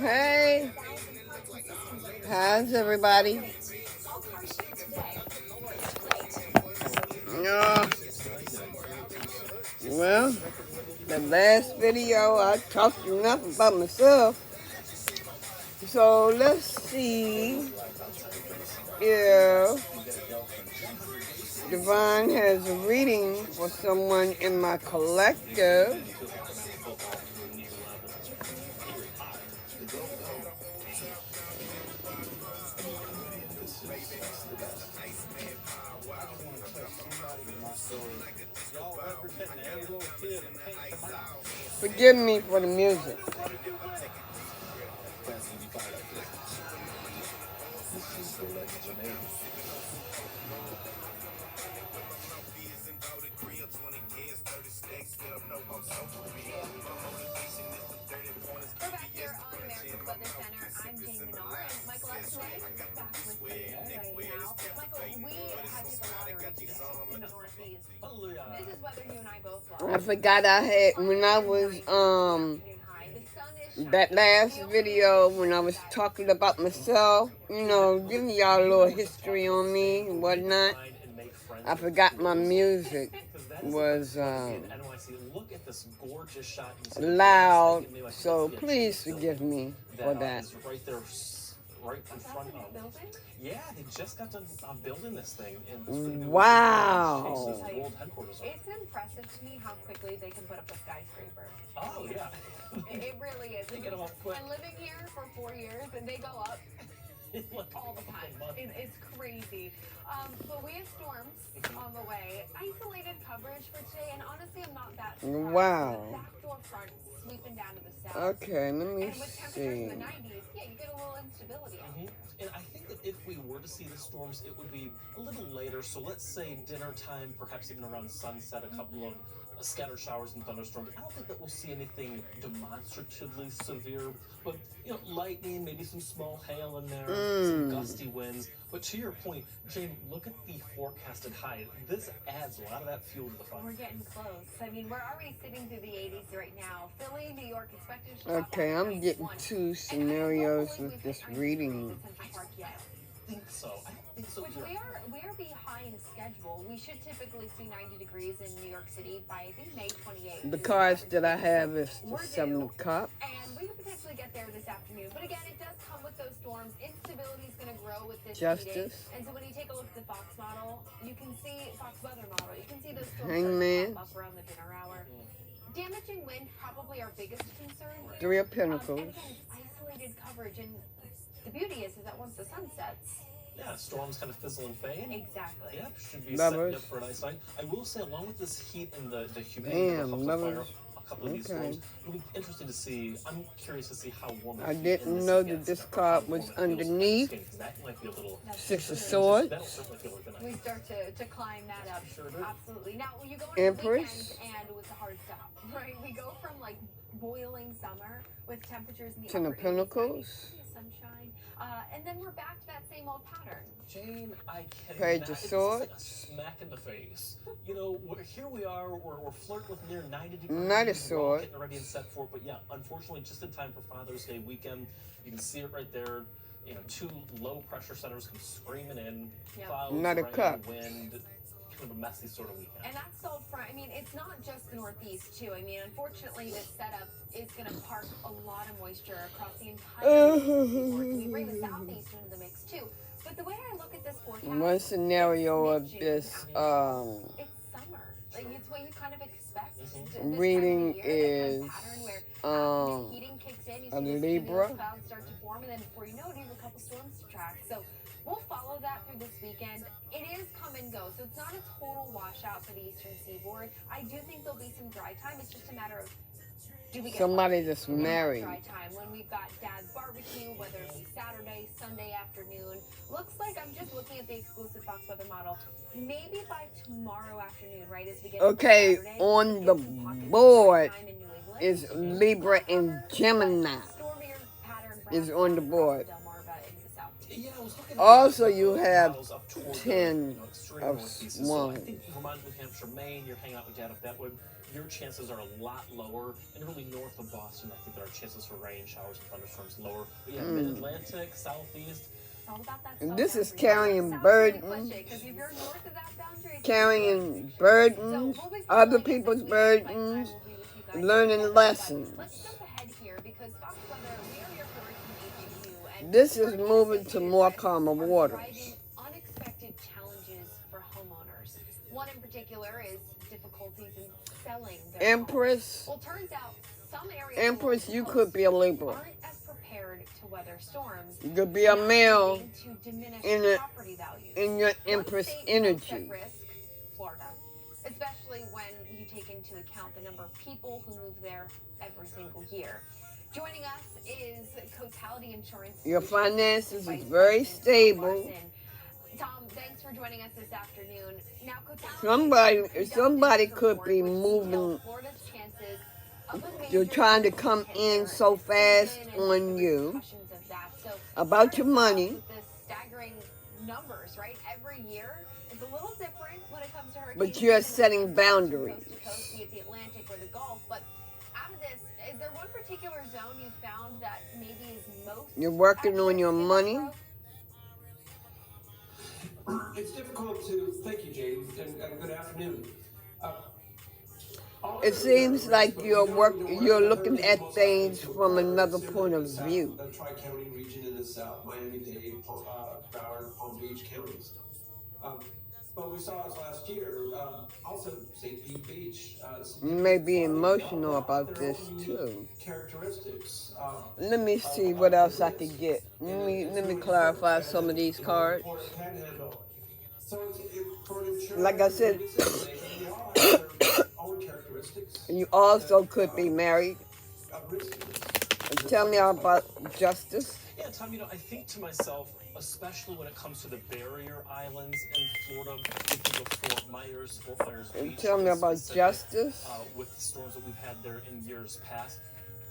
Hey, how's everybody? No, well, the last video I talked enough about myself. So let's see if Divine has a reading for someone in my collective. Forgive me for the music. We're back here on America's Weather Center. I'm Jane Menard, and Michael Epstein back with me right now. Michael, we had hit the lottery today in the Northeast. This is weather you and I both love. I forgot I had when I was that last video when I was talking about myself, giving y'all a little history on me and whatnot. I forgot my music was loud, so please forgive me for that. Right in front of. Yeah, they just got done building this thing. Wow. It's impressive to me how quickly they can put up a skyscraper. Oh, yeah. It really is. They get them up quick. And living here for 4 years, and they go up all the time. It's crazy. But we have storms on the way. Isolated coverage for today, and honestly, I'm not that surprised. Wow. The backdoor front sweeping down to the south. Okay, let me and with temperatures see. in the 90s, yeah, you get a little instability. And I think that if we were to see the storms, it would be a little later. So let's say dinner time, perhaps even around sunset, a couple of scattered showers and thunderstorms. I don't think that we'll see anything demonstratively severe, but lightning, maybe some small hail in there, some gusty winds. But to your point, Jane, look at the forecasted high. This adds a lot of that fuel to the fire. We're getting close. I mean, we're already sitting through the 80s right now. Philly, New York expected to Okay, I'm getting two scenarios with this reading. I think so. Which we are behind schedule. We should typically see 90 degrees in New York City by, I think, May 28th. The cards that I have is the Seven of Cups. And we could potentially get there this afternoon. But again, it does come with those storms. Instability is going to grow with this Justice. heating. And so when you take a look at the Fox model, you can see, Fox weather model, you can see those storms Hangman. pop up around the dinner hour. Damaging wind, probably our biggest concern. Three of Pentacles. And again, isolated coverage. And the beauty is that once the sun sets, yeah, storms kind of fizzle and fade. exactly. Yeah, should be Lovers. setting up for a nice night. I will say, along with this heat and the humidity that helps fire a couple of these storms, it'll be interesting to see. I'm curious to see how warm. I didn't know that this card was underneath. That might be a little. Six of Swords. That'll certainly feel organized. We start to climb that up. Sure do. Absolutely. Now, you go into Empress. the weekend and with a hard stop, right? We go from like boiling summer with temperatures in the Ten of upper 80s, Pentacles. sunshine, and then we're back to that same old pattern. Jane, I cannot. Page of It's just Swords. like a smack in the face. Here we are. We're flirting with near 90 degrees. Knight of We're all Swords. getting ready and set for it. But yeah, unfortunately, just in time for Father's Day weekend. You can see it right there. Two low pressure centers come screaming in. Yep. Clouds, Knight of rain, Cups. wind. Kind of a messy sort of weekend. And that's so front. I mean, it's not just the Northeast, too. I mean, unfortunately, this setup is going to park a lot of moisture across the entire seaboard. We bring the Southeast into the mix, too. But the way I look at this forecast, One scenario of this it's summer. Like, it's what you kind of expect. This time of reading year, that kind is of pattern where after the heating kicks in, you a see those Libra. cumulus clouds start to form, and then before you know it, you have a couple storms to track. So we'll follow that through this weekend. It is come and go, so it's not a total washout for the eastern seaboard. I do think there'll be some dry time. It's just a matter of, do we get Somebody that's married. dry time when we've got dad's barbecue, whether it be Saturday, Sunday afternoon. Looks like, I'm just looking at the exclusive Fox weather model, maybe by tomorrow afternoon, right, as we get Okay, Saturday, on the get some pockets of board dry time in New England. is Libra and Gemini Stormier pattern is on the board. Delmarva into the south. Yeah, I was looking at Also, you have models up toward 10 extreme of northeast. So I Wands. think Vermont, New Hampshire, Maine, you're hanging out with Dad up that way. your chances are a lot lower. And really north of Boston, I think there are chances for rain, showers, and thunderstorms lower. But yeah, mid-Atlantic, southeast. It's all about that And this is south carrying boundary. burdens, Sounds really cliche, 'cause if you're north of that boundary, it's carrying So burdens, we'll be other following it people's this week. Bite time burdens, will be with you guys learning together, but lessons. let's jump ahead here because Fox Weather, we are your Hurricane HQ, and This is hurricanes moving to associated more risks calmer are waters. driving unexpected challenges for homeowners. One in particular is difficulties in selling their Empress, homes. Well, turns out some areas Empress, along you the could be a coast Libra. aren't as prepared to weather storms. You could be a male Leading to diminished in a- property values. in your One Empress state most energy. at risk, Florida, especially when you take into account the number of people who move there every single year. Joining us is Cotality Insurance. Your Solutions finances Vice is very President Tom stable. Larson. Tom, thanks for joining us this afternoon. Now, Cotality Somebody conducted could this be report which moving. details Florida's chances of a You're major trying to come hurricane in so fast season and on the you repercussions of that. So about start your us off money. with this staggering numbers, right? Every year it's a little different when it comes to hurricanes. But you're season, setting coast to boundaries. coast, be it the Atlantic or the Gulf. But out of this, is there one particular zone you found that maybe is most You're working at on your risk in money. that growth? It's difficult to, thank you, Jane, and good afternoon. It seems like you're looking at things from another point of view. The Tri-County region in the south, Miami-Dade, Broward, Palm Beach counties. But we saw us last year, also St. Pete Beach. You may be emotional about this too. Characteristics. Let me see what else I could get. Let me clarify some of these cards. Like I said, you also could be married. Tell me about justice. Yeah, Tom, I think to myself, especially when it comes to the barrier islands in Florida, we think of Fort Myers Beach. Tell me about justice. With the storms that we've had there in years past,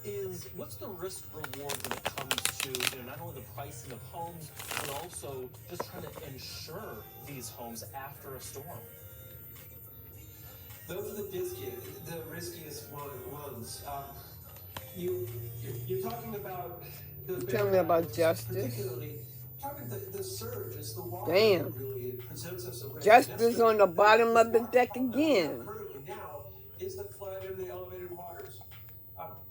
is what's the risk reward when it comes to not only the pricing of homes, but also just trying to insure these homes after a storm? Those are the riskiest ones. You're talking about the Tell me about justice. Particularly, the surge is the water. Damn. Really presents us a risk. Justice on the bottom of the deck again. Currently now is the flood and the elevated waters.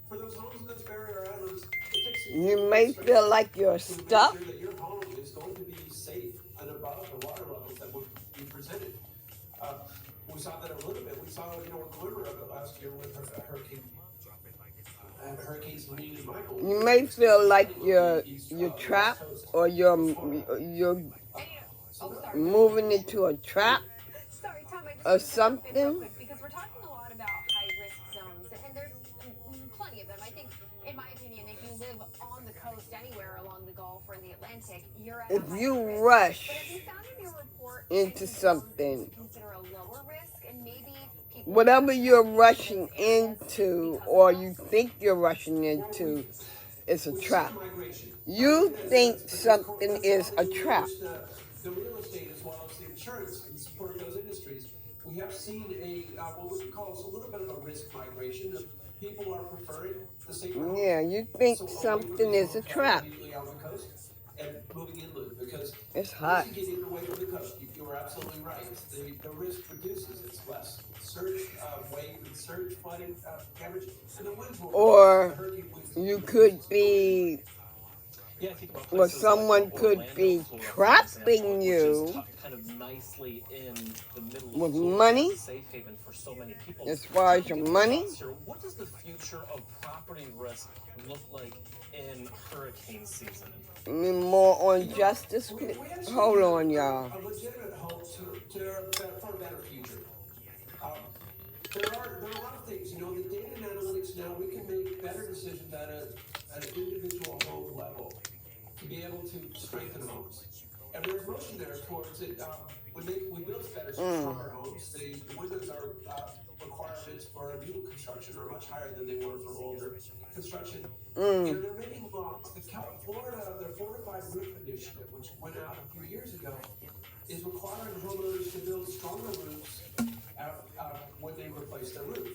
For those homes in those barrier islands, it takes You may feel like you're stuck. to make sure that your home is going to be safe and above the water levels that would be presented. We saw that a little bit. We saw, a glimmer of it last year with Hurricanes Helene and Michael. You may feel like you're trapped or you're moving into a trap Sorry, Tom, I just or want to jump in real something. quick because we're talking a lot about high-risk zones, and there's plenty of them. I think, in my opinion, if you live on the coast anywhere along the Gulf or in the Atlantic, you're at a If higher you risk. rush But have you found in your report into any zones something, you consider a lower risk, and maybe people whatever you're rushing into or you think you're rushing into is a trap. You think something is a trap. The real estate as well as the insurance and support those industries. We have seen what we could call a little bit of a risk migration. People are preferring the safer homes. Yeah, you think something is a trap. Immediately on the coast and moving inland because It's hot. once you get in away from the coast, you are absolutely right. The risk reduces. It's less surge wave and surge flooding damage, and the winds will. Or the hurricane winds- you could be, Yeah, I think about well, places someone like could Orlando, be Florida, for trapping example, which you is tucked kind of nicely in the middle with of Florida, money. as a safe haven for so many people. As far as Tom, your give me money. thoughts here. What does the future of property risk look like in hurricane season? More on justice. We actually Hold have on, y'all. A legitimate hope for a better future. There are a lot of things, the data and analytics now, we can make better decisions at an individual home level to be able to strengthen homes. And there's motion there towards it. When we build better, stronger homes, the windows are requirements for a new construction are much higher than they were for older construction. And they're making laws. The Florida, their Fortified Roof Initiative, which went out a few years ago, is requiring homeowners to build stronger roofs when they replace their roof.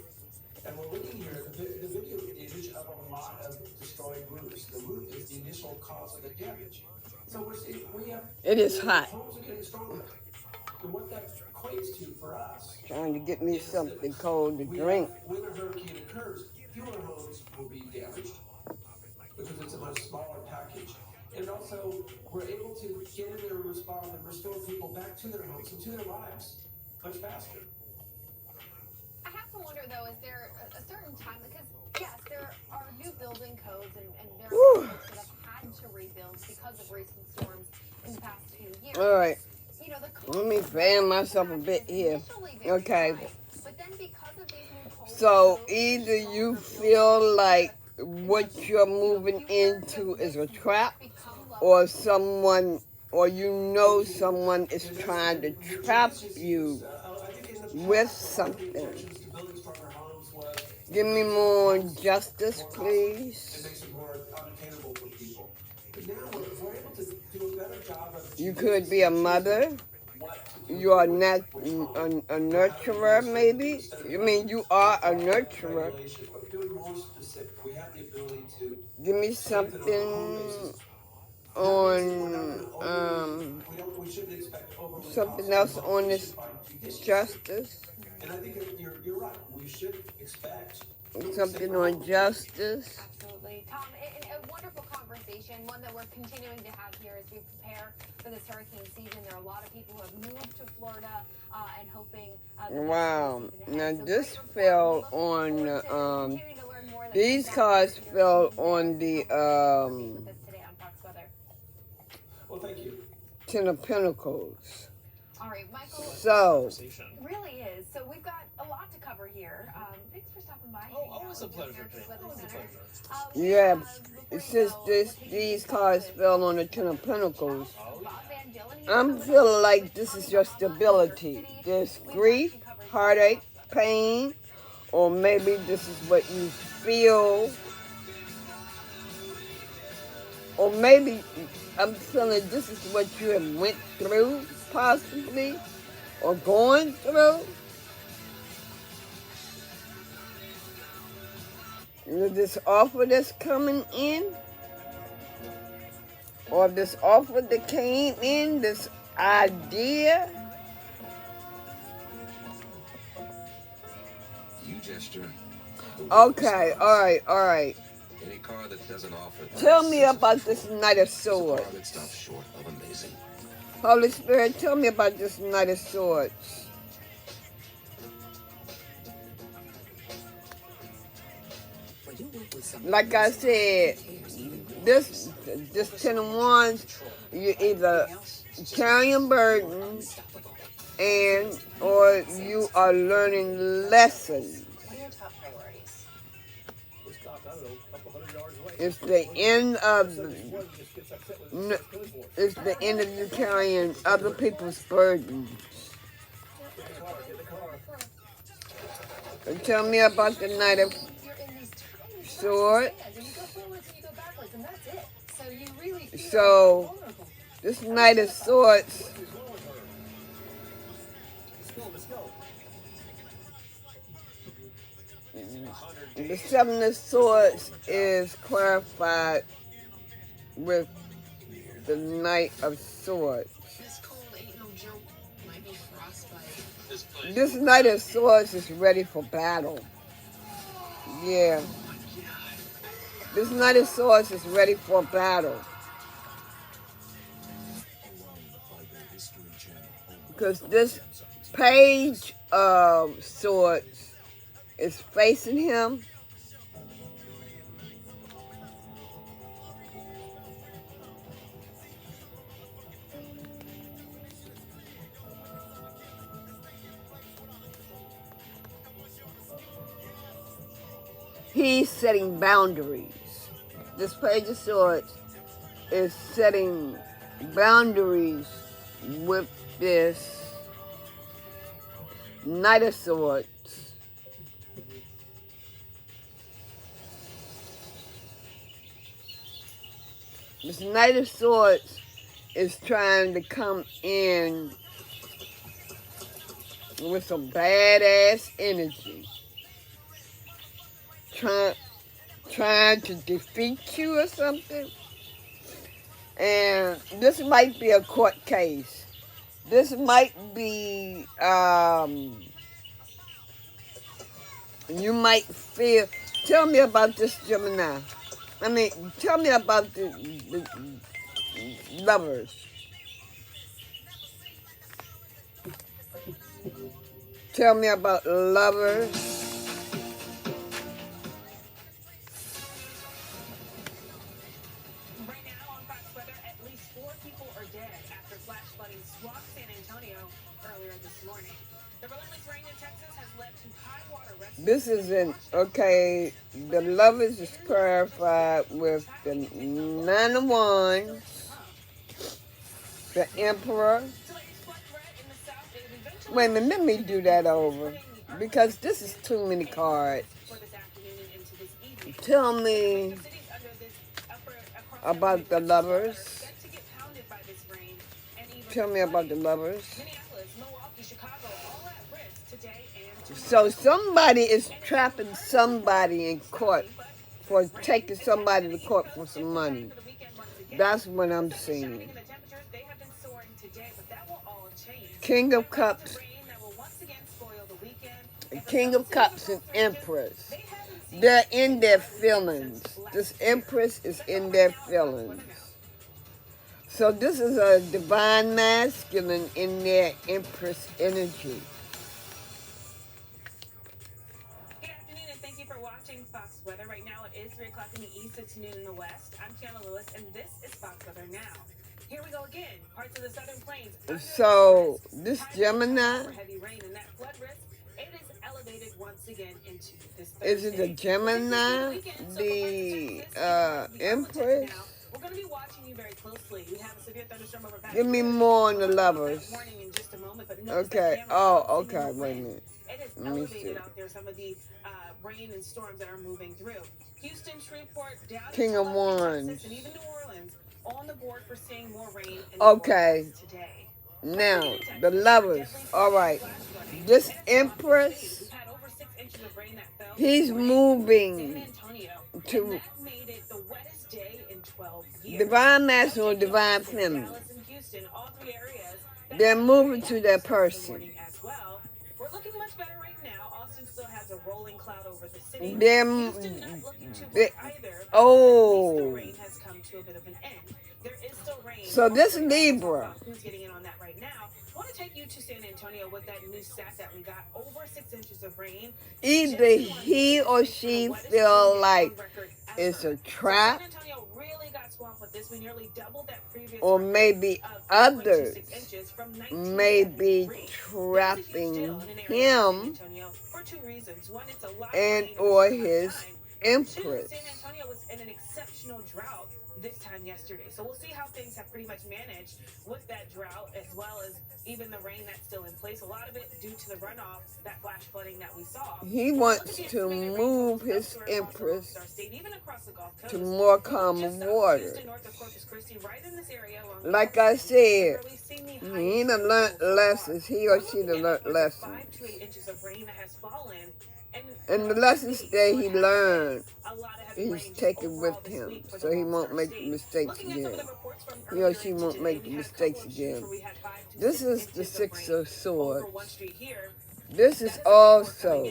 And we're looking here at the video image of a lot of destroyed roofs. The roof is the initial cause of the damage. So we're seeing It is hot. homes are getting stronger. And what that equates to for us Trying to get me is something that cold to drink. when a hurricane occurs, fewer homes will be damaged because it's a much smaller package. And also, we're able to get in there and respond and restore people back to their homes and to their lives much faster. I have to wonder though, is there a certain time, because yes, there are new building codes and there are some folks that have had to rebuild because of recent storms in the past few years. All right. You know, Let me fan myself a bit here. Okay. But then because of these new codes, So either you feel like what you're moving into is a trap, or someone, or you know someone is trying to trap you with something. Give me more justice, please. It makes it more unattainable for people. But now we're able to do a better job of You could be a mother. You are not a nurturer, maybe. I mean, you are a nurturer. doing more specific. We have the ability to Give me something on we shouldn't expect overly something else on this justice. And I think that you're right. We should expect Something on justice. Absolutely. Tom, a wonderful conversation, one that we're continuing to have here as we prepare for this hurricane season. There are a lot of people who have moved to Florida and hoping. Wow. Now this fell on, these cards fell on the, well, thank you. Ten of Pentacles. All right, Michael. So. It really is. So we've got a lot to cover here. Thanks for stopping by. Always a pleasure, Kate. Always a pleasure. Yeah, since these cards fell on the Ten of Pentacles, I'm feeling like this is your stability. There's grief, heartache, pain, or maybe this is what you feel. Or maybe I'm feeling this is what you have went through, possibly, or going through. This offer that's coming in, or this offer that came in, this idea. You gesture. Okay, all right. Any car that doesn't offer that. Tell me about this Knight of It's a car Swords. that stops short of amazing. Holy Spirit, tell me about this Knight of Swords. Like I said, this Ten of Wands, you either carrying burdens and or you are learning lessons. It's the end of you carrying other people's burdens. And tell me about the Knight of Swords. So this Knight of Swords, the Seven of Swords is clarified with the Knight of Swords. This Knight of Swords is ready for battle. Yeah. This Knight of Swords is ready for battle. Because this Page of Swords is facing him. He's setting boundaries. This Page of Swords is setting boundaries with this Knight of Swords. This Knight of Swords is trying to come in with some badass energy. trying to defeat you or something. And this might be a court case. This might be, you might feel, tell me about this Gemini. I mean, tell me about the lovers. Tell me about lovers. Right now on Fox Weather, at least 4 people are dead after flash flooding swamped San Antonio earlier this morning. The relentless rain in Texas has led to high water rescue. This isn't, okay, the lovers is clarified with the 9 of Wands, the Emperor. Wait a minute, let me do that over, because this is too many cards. Tell me about the lovers. Tell me about the lovers. So somebody is trapping somebody in court for taking somebody to court for some money. That's what I'm seeing. King of Cups. King of Cups and Empress. They're in their feelings. This Empress is in their feelings. So this is a divine masculine in their Empress energy. Good afternoon and thank you for watching Fox Weather. Right now it is 3 o'clock in the east, it's noon in the west. I'm Kiana Lewis and this is Fox Weather Now. Here we go again. Parts of the southern plains. So this Gemini, Heavy rain and that flood risk, it is elevated once again into this Thursday. is it the Gemini, the Empress? We're going to be watching you very closely. We have a severe thunderstorm over back. Give me more on the lovers. Warning in just a moment, but Okay. Oh, okay. Wait a minute. It is Let me see. elevated out there. Some of the rain and storms that are moving through. Houston, Shreveport, down King of Wands. Texas, and even New Orleans on the board for seeing more rain. Okay. Today. Now the lovers. All right. This Empress, he's moving to divine masculine or divine feminine. They're moving to their person. Oh. So this Libra. Who's getting in on that right now? I want to take you to San Antonio with that new stat that we got, over 6 inches of rain. Either he or she feel like it's a trap, or maybe others may be trapping him and or his Empress. San Antonio was in an exceptional drought this time yesterday. So we'll see how things have pretty much managed with that drought, as well as even the rain that's still in place. A lot of it due to the runoff, that flash flooding that we saw. He wants to move his Empress to more calm water. Like I said, he done learned lessons. He or she done learned lessons. And the lessons that he learned, he's taken with him, so he won't make the mistakes again. He or she won't make the mistakes again. This is the Six of Swords. This is also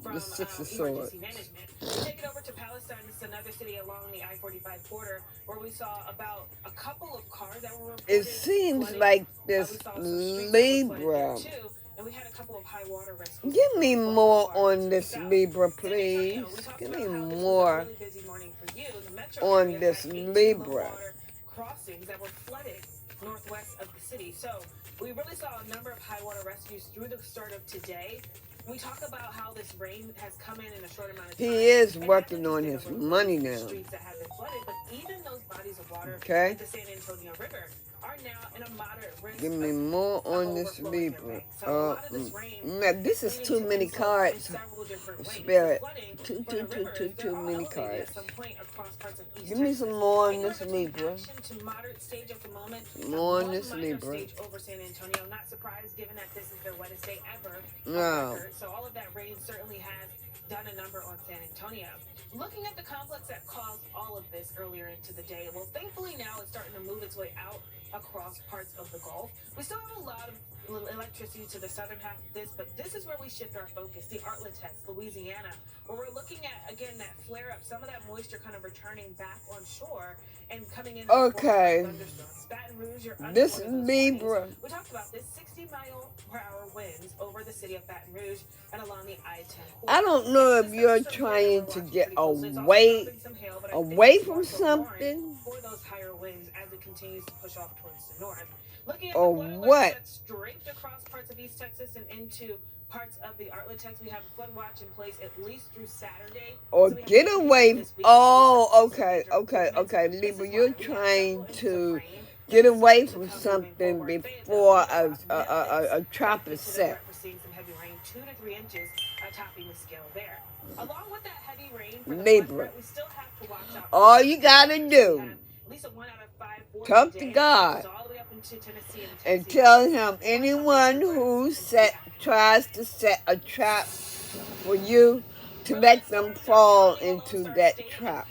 the Six of Swords. Take it over to Palestine. It's another city along the I-45 border where we saw about a couple of cars that were reported. It seems like this Libra. And we had a couple of high water risks. Give me more on this Libra, please. Give me more on this Libra. Crossings that were flooded northwest of the city. So we really saw a number of high water rescues through the start of today. We talk about how this rain has come in a short amount of time. He is working on his money now. Streets that have been flooded, but even those bodies of water Okay. in the San Antonio River are now in a moderate risk. Give me more on this Libra. Now this is too many cards. Spirit. Too many cards. Give me some more on this Libra. More on this Libra. Over San Antonio. Not surprised given that this is their wettest day ever. No. So all of that rain certainly has done a number on San Antonio. Looking at the complex that caused all of this earlier into the day, well, thankfully now it's starting to move its way out across parts of the Gulf. We still have a lot of electricity to the southern half of this, but this is where we shift our focus. The Arklatex, Louisiana, where we're looking at, again, that flare up, some of that moisture kind of returning back on shore and coming in. Okay. Baton Rouge, you're under This one of those Libra. warnings. We talked about this 60-mile-per-hour winds over the city of Baton Rouge and along the I-10. I don't know if you're trying to get away from something for those higher winds as it continues to push off towards the north. Looking at or the flood what. that's draped across parts of East Texas and into parts of the Arklatex, we have a flood watch in place at least through Saturday. Or So we have get to away. this week Oh, before okay, the okay, movements. okay. This Libra, is you're why we have trying several inches to of rain get away to from come moving something forward. before Fayetteville, a trap is to the set. north, we're seeing some heavy rain, 2 to 3 inches, topping the scale there. Along with that heavy rain for the Libra. flood threat, we still have to watch out. All you gotta We do, have at least a 1 out of 5 force talk today, to God all the way up into Tennessee and Tennessee. tell him anyone who tries to set a trap for you to let them fall into that trap.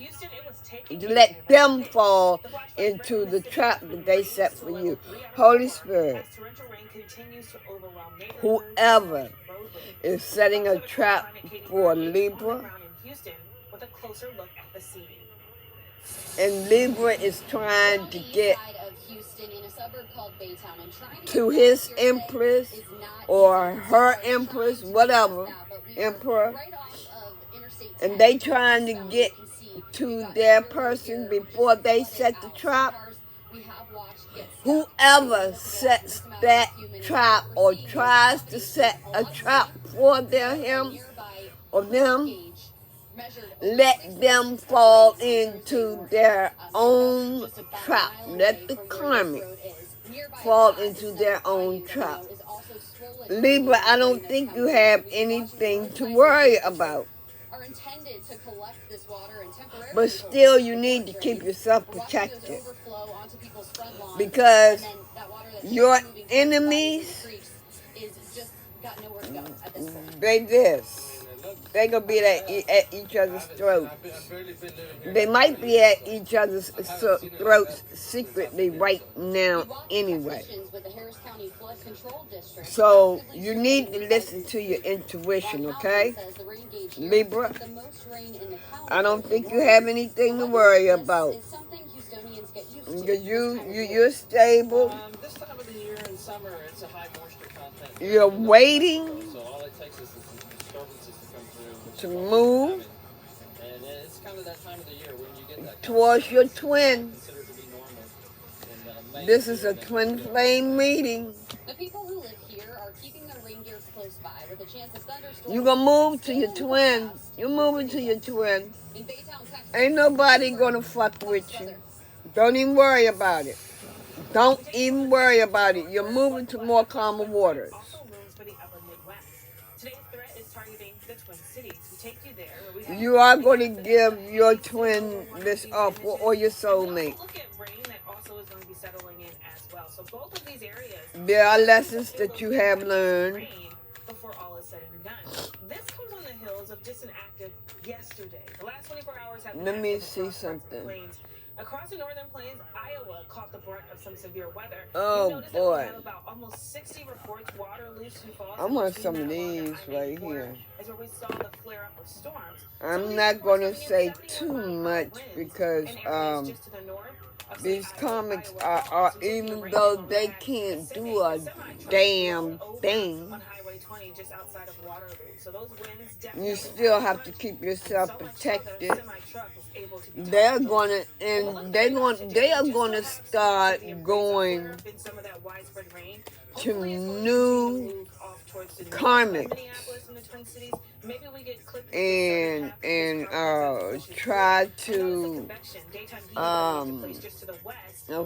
To let them fall into the trap that they set for you. Holy Spirit, whoever is setting a trap for Libra, and Libra is trying to get to his empress or her empress, whatever, emperor, and they trying to get to their person before they set the trap. Whoever sets that trap or tries to set a trap for him or them, let them fall into their own trap. Let the karmic fall into their own trap. Libra, I don't think you have anything to worry about. But still, you need to keep yourself protected. Because your enemies, they're going to be at each other's throats. They might be at each other's throats secretly right now anyway. So you need to listen to your intuition, okay? Libra, I don't think you have anything to worry about. Because you're stable. This time of the year in summer, it's a high moisture content. You're waiting So all it takes is some disturbances to come through. to move And it's kind of that time of the year when you get that. towards your twin. Considered to be normal. And, May, This is a twin flame reading. The people who live here are keeping their reindeer close by with a chance of thunderstorms. You're going to move to your twin. You're moving to your twin. In Baytown, Texas, Ain't nobody going to fuck with you. Don't even worry about it. Don't even worry about it. You're moving to more calmer waters. You are going to give your twin this offer or your soulmate. There are lessons that you have learned. Before all is said and done. This comes on the heels of just an active yesterday. The last 24 hours have been Let me active see across parts of the something. plains. Across the northern plains, Iowa caught the brunt of some severe weather. Oh, You notice boy. That we have about almost 60 reports, water, loose and falls. I want between some of that log these and right I-94 here. is where we saw the flare up of storms. Some of I'm these not reports going to coming in say 71 too mile-per-hour much winds because in areas just to the north of, say, these Iowa, comics Iowa, are Kentucky, even rain though on they that can't Pacific, do a the semi-truck damn rolled over thing. on Highway 20 just outside of Waterloo. So those winds definitely You still have to keep yourself so much so that protected. a semi-truck was able to be They're towed. going to, and they are going to start going to new karmics and try to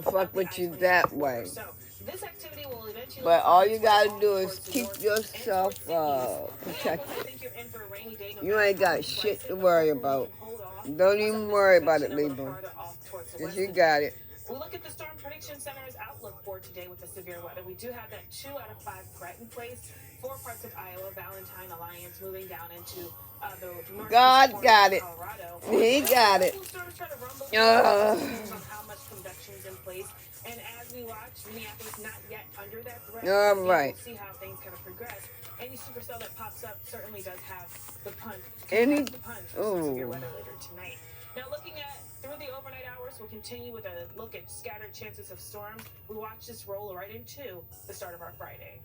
fuck with you that way. But all you gotta do is keep yourself protected. You ain't got shit to worry about. Don't even worry about it, Libra. Because you got it. We look at the Storm Prediction Center's outlook for today with the severe weather. We do have that 2 out of 5 threat in place for parts of Iowa, Valentine Alliance moving down into the northeast God corner got of it. Colorado. He got it. Storms try to rumble Uh, depends on how much convection's in place. And as we watch, Minneapolis not yet under that threat. All right. We'll see how things kind of progress. Any supercell that pops up certainly does have the punch. Any- The punch for some severe ooh. weather later tonight. Now looking at through the overnight hours, we'll continue with a look at scattered chances of storms. We watch this roll right into the start of our Friday.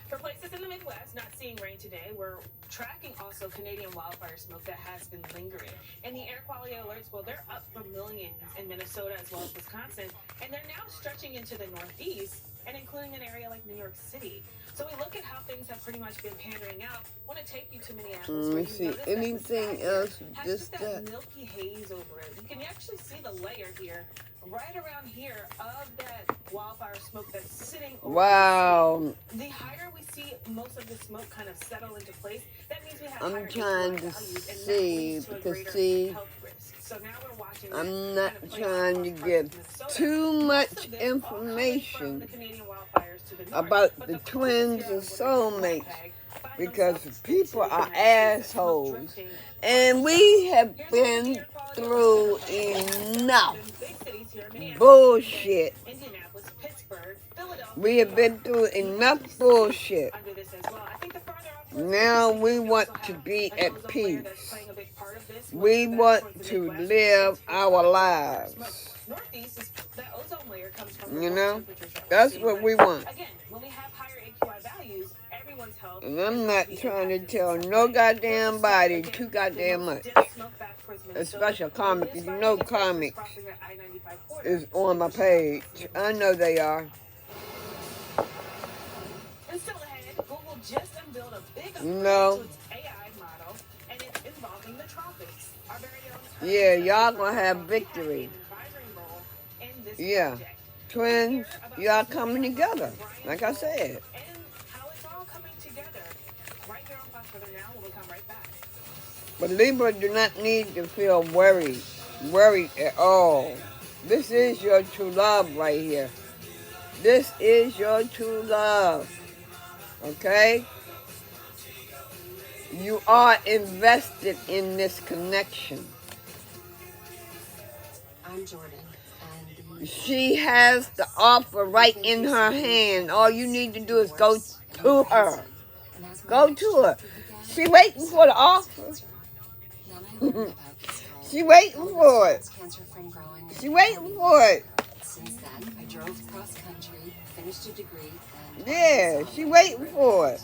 For places in the Midwest not seeing rain today, we're tracking also Canadian wildfire smoke that has been lingering. And the air quality alerts, well, they're up for millions in Minnesota as well as Wisconsin. And they're now stretching into the Northeast and including an area like New York City. So we look at how things have pretty much been pandering out. I want to take you to Minneapolis. Let where me you see. notice that the Anything sky else? has Just that that. milky haze over it. You can actually see the layer here, right around here, of that wildfire smoke that's sitting over Wow. the higher we see most of the smoke kind of settle into place, that means we have I'm higher trying AQI to values, and that see, leads to a because greater see, health risk. So now we're watching I'm that not kind of play out trying to across give parts of Minnesota. too Most much of this all coming from information the Canadian wildfires to the north, about but the causes twins here and on the soulmates, Winnipeg find because themselves people into the are United States. That smoke assholes. drifting And farther we south. have Here's been the air quality through alert. enough Big cities here, Minneapolis, bullshit. Indianapolis, Pittsburgh, Philadelphia. We have been through enough bullshit. Under this as well. I think the farther off Now we want to be at peace. We want to live our lives. Northeast is that ozone layer comes from You the know? temperatures that we're That's seeing. what But we want. again, when we have higher AQI values, everyone's health And I'm is not being trying to impacted tell in some no way. goddamn body too goddamn much. Especially comic. You know comic is on my page. I know they are. And still ahead, Google just unveiled a big upgrade No. to its AI model, and it's involving the tropics. Our very own Yeah, y'all gonna have victory. an advisory role in this Yeah. project. Twins, y'all coming together. Like I said. And how it's all coming together. Right here on Fast Further Now, we'll come right back. But Libra do not need to feel worried at all. This is your true love right here. This is your true love. Okay? You are invested in this connection. I'm Jordan, and She has the offer right in her hand. All you need to do is go to her. Go to her. She waiting for the offer. She waiting for it. cancer from growing. She waiting for it. Since then, I drove cross country, finished a degree, and Yeah, she waiting for it.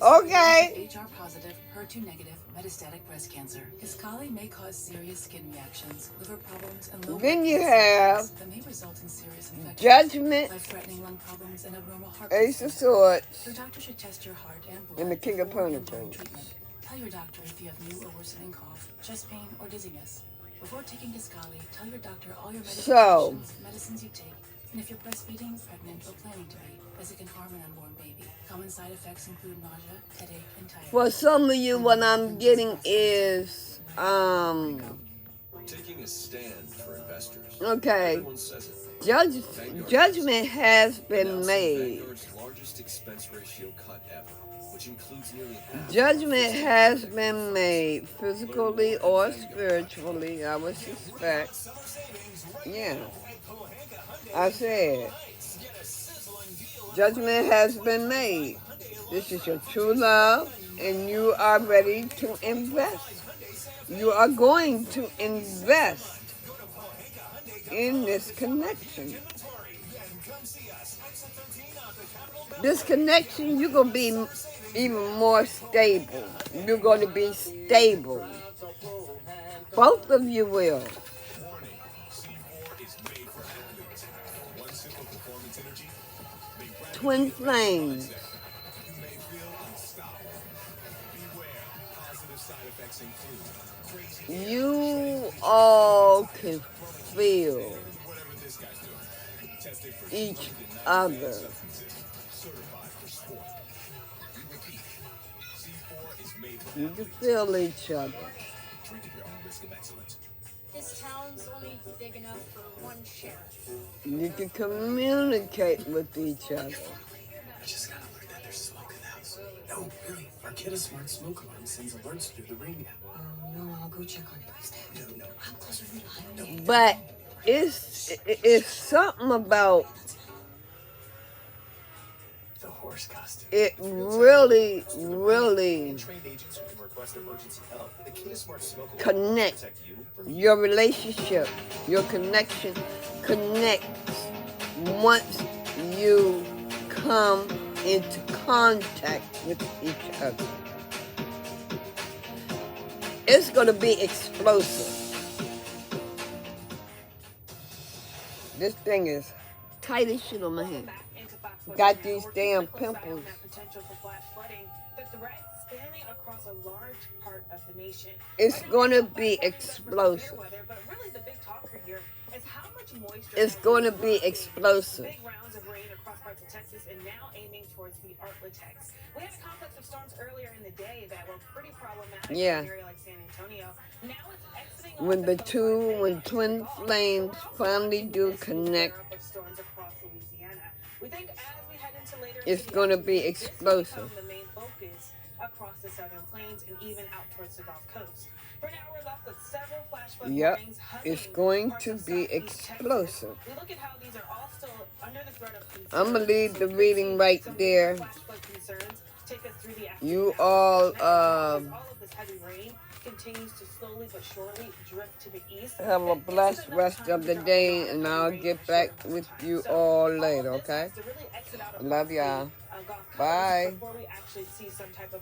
Okay. HR positive, HER2 negative, metastatic breast cancer. Kisqali may cause serious skin reactions, liver problems, and low Then you blood pressure have that may result in serious infections, Judgment, life-threatening lung problems, and abnormal heart Ace of rate. Swords, Your doctor should test your heart and blood and the King of before and during Pentacles. treatment. Tell your doctor if you have new or worsening cough, chest pain, or dizziness. Before taking Kisqali, tell your doctor all your So- medicines you take, and if you're breastfeeding, pregnant, or planning to be, as it can harm an unborn baby. Common side effects include nausea, headache, and tiredness. For some of you, what I'm getting is, Taking a stand for investors. okay, Everyone says it. judgment has been Announcing made. Vanguard's largest expense ratio cut ever, which includes nearly half. Judgment has been made, physically or spiritually, I would suspect. Yeah, I said, judgment has been made. This is your true love, and you are ready to invest. You are going to invest in this connection. This connection, you're going to be even more stable. You're going to be stable. Both of you will. Twin flames. You all can feel each other. You can feel each other. This town's only big enough for one sheriff. You can communicate with each other. I just gotta alert that there's smoke in the house. No, really. Our kid a smart smoke alarm sends alerts through the Ring app. Oh, no, I'll go check on it. Please, Dad. No. I'm closer than I know. But it's something about The horse costume. it really, really Trained agents who can request emergency help. The kid a smart smoke alarm connect will protect you from your relationship, your connection connects once you come into contact with each other. It's going to be explosive. This thing is tight as shit on my hand. Got these damn pimples. It's going to be explosive. It's going to be explosive. Big rounds of rain across parts of Texas and now aiming towards the Arklatex. We had a complex of storms earlier in the day that were pretty problematic in an area like San Antonio. Now it's exiting When twin flames finally do connect, storms across Louisiana. We think as we head into later it's going to be explosive. the main focus across the southern plains and even out towards the Gulf Coast. For now, we're left with several flash flood Yep, warnings it's humming going parts to of be southeast Texas. explosive. We look at how these are all still under the threat of concern. I'm going to leave the reading right there. Flash flood concerns take us through the You aftermath. all, All of this heavy rain continues to slowly but surely drift to the east. have a blessed rest of the day, and I'll get back with you all later, okay? I love y'all. Bye. Before we actually see some type of